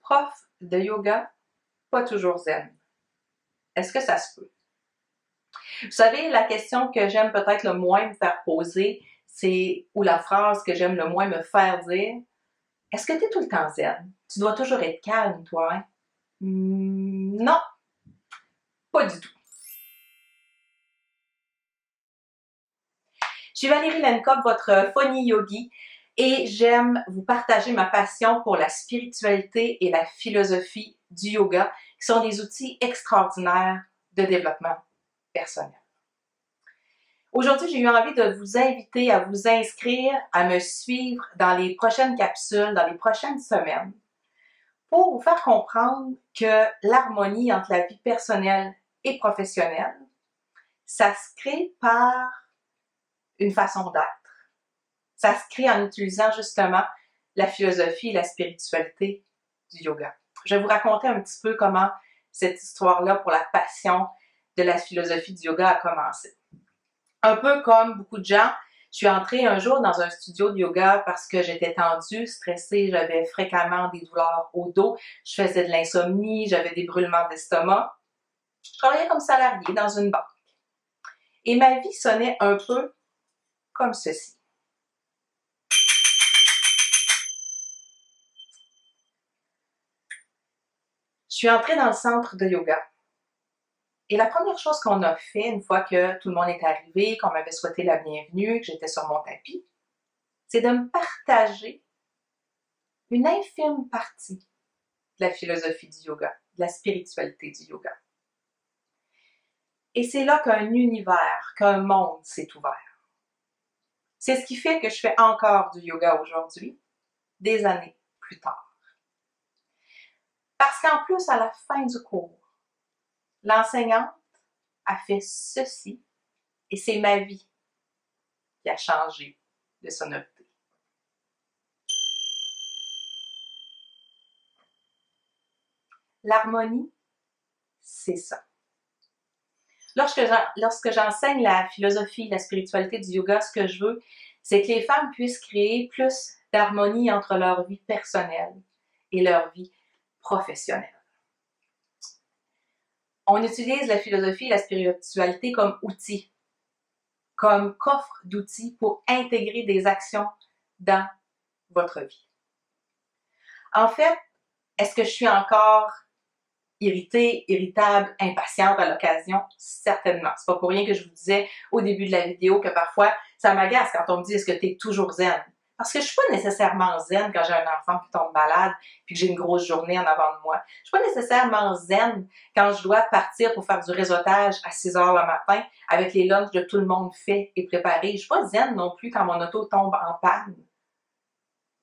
prof de yoga, pas toujours zen. Est-ce que ça se peut? Vous savez, la question que j'aime peut-être le moins me faire poser, ou la phrase que j'aime le moins me faire dire, est-ce que tu es tout le temps zen? Tu dois toujours être calme, toi, hein? Non, pas du tout. Je suis Valérie Lenkop, votre Phony Yogi, et j'aime vous partager ma passion pour la spiritualité et la philosophie du yoga, qui sont des outils extraordinaires de développement personnel. Aujourd'hui, j'ai eu envie de vous inviter à vous inscrire, à me suivre dans les prochaines capsules, dans les prochaines semaines, pour vous faire comprendre que l'harmonie entre la vie personnelle et professionnelle, ça se crée par une façon d'être. Ça se crée en utilisant justement la philosophie et la spiritualité du yoga. Je vais vous raconter un petit peu comment cette histoire-là pour la passion de la philosophie du yoga a commencé. Un peu comme beaucoup de gens, je suis entrée un jour dans un studio de yoga parce que j'étais tendue, stressée, j'avais fréquemment des douleurs au dos, je faisais de l'insomnie, j'avais des brûlements d'estomac. Je travaillais comme salariée dans une banque. Et ma vie sonnait un peu comme ceci. Je suis entrée dans le centre de yoga. Et la première chose qu'on a fait, une fois que tout le monde est arrivé, qu'on m'avait souhaité la bienvenue, que j'étais sur mon tapis, c'est de me partager une infime partie de la philosophie du yoga, de la spiritualité du yoga. Et c'est là qu'un univers, qu'un monde s'est ouvert. C'est ce qui fait que je fais encore du yoga aujourd'hui, des années plus tard. Parce qu'en plus, à la fin du cours, l'enseignante a fait ceci et c'est ma vie qui a changé de sonorité. L'harmonie, c'est ça. Lorsque j'enseigne la philosophie, la spiritualité du yoga, ce que je veux, c'est que les femmes puissent créer plus d'harmonie entre leur vie personnelle et leur vie professionnelle. On utilise la philosophie et la spiritualité comme outil, comme coffre d'outils pour intégrer des actions dans votre vie. En fait, est-ce que je suis encore irritée, irritable, impatiente à l'occasion? Certainement. C'est pas pour rien que je vous disais au début de la vidéo que parfois ça m'agace quand on me dit est-ce que tu es toujours zen? Parce que je suis pas nécessairement zen quand j'ai un enfant qui tombe malade puis que j'ai une grosse journée en avant de moi. Je suis pas nécessairement zen quand je dois partir pour faire du réseautage à 6 heures le matin avec les lunchs de tout le monde faits et préparés. Je suis pas zen non plus quand mon auto tombe en panne.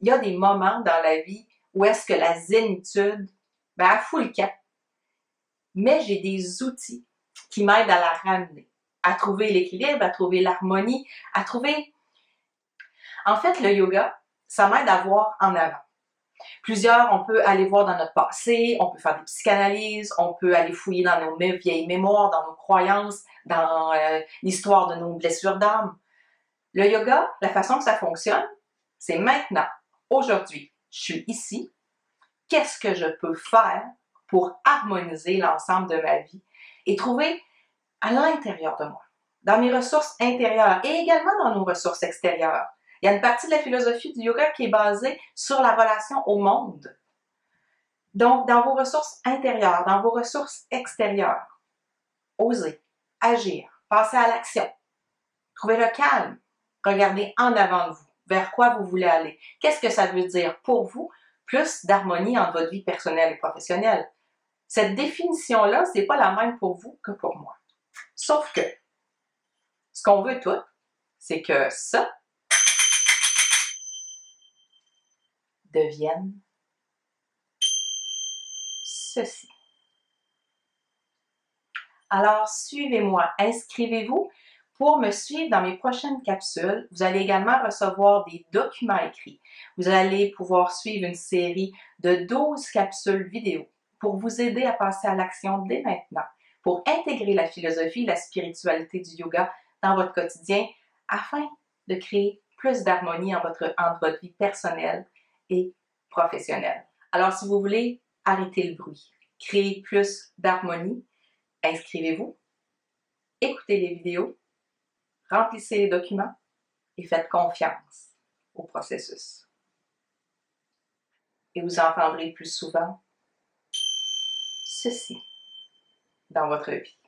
Il y a des moments dans la vie où est-ce que la zénitude, elle fout le camp. Mais j'ai des outils qui m'aident à la ramener, à trouver l'équilibre, à trouver l'harmonie, à trouver... En fait, le yoga, ça m'aide à voir en avant. Plusieurs, on peut aller voir dans notre passé, on peut faire des psychanalyses, on peut aller fouiller dans nos vieilles mémoires, dans nos croyances, dans l'histoire de nos blessures d'âme. Le yoga, la façon que ça fonctionne, c'est maintenant, aujourd'hui, je suis ici, qu'est-ce que je peux faire pour harmoniser l'ensemble de ma vie et trouver à l'intérieur de moi, dans mes ressources intérieures et également dans nos ressources extérieures. Il y a une partie de la philosophie du yoga qui est basée sur la relation au monde. Donc, dans vos ressources intérieures, dans vos ressources extérieures, osez, agir, passez à l'action, trouvez le calme, regardez en avant de vous, vers quoi vous voulez aller. Qu'est-ce que ça veut dire pour vous? Plus d'harmonie entre votre vie personnelle et professionnelle. Cette définition-là, c'est pas la même pour vous que pour moi. Sauf que, ce qu'on veut tout, c'est que ça devienne ceci. Alors, suivez-moi, inscrivez-vous pour me suivre dans mes prochaines capsules. Vous allez également recevoir des documents écrits. Vous allez pouvoir suivre une série de 12 capsules vidéo pour vous aider à passer à l'action dès maintenant, pour intégrer la philosophie et la spiritualité du yoga dans votre quotidien afin de créer plus d'harmonie entre votre vie personnelle et professionnelle. Alors, si vous voulez arrêtez le bruit, créez plus d'harmonie, inscrivez-vous, écoutez les vidéos, remplissez les documents et faites confiance au processus. Et vous entendrez plus souvent ceci dans votre vie.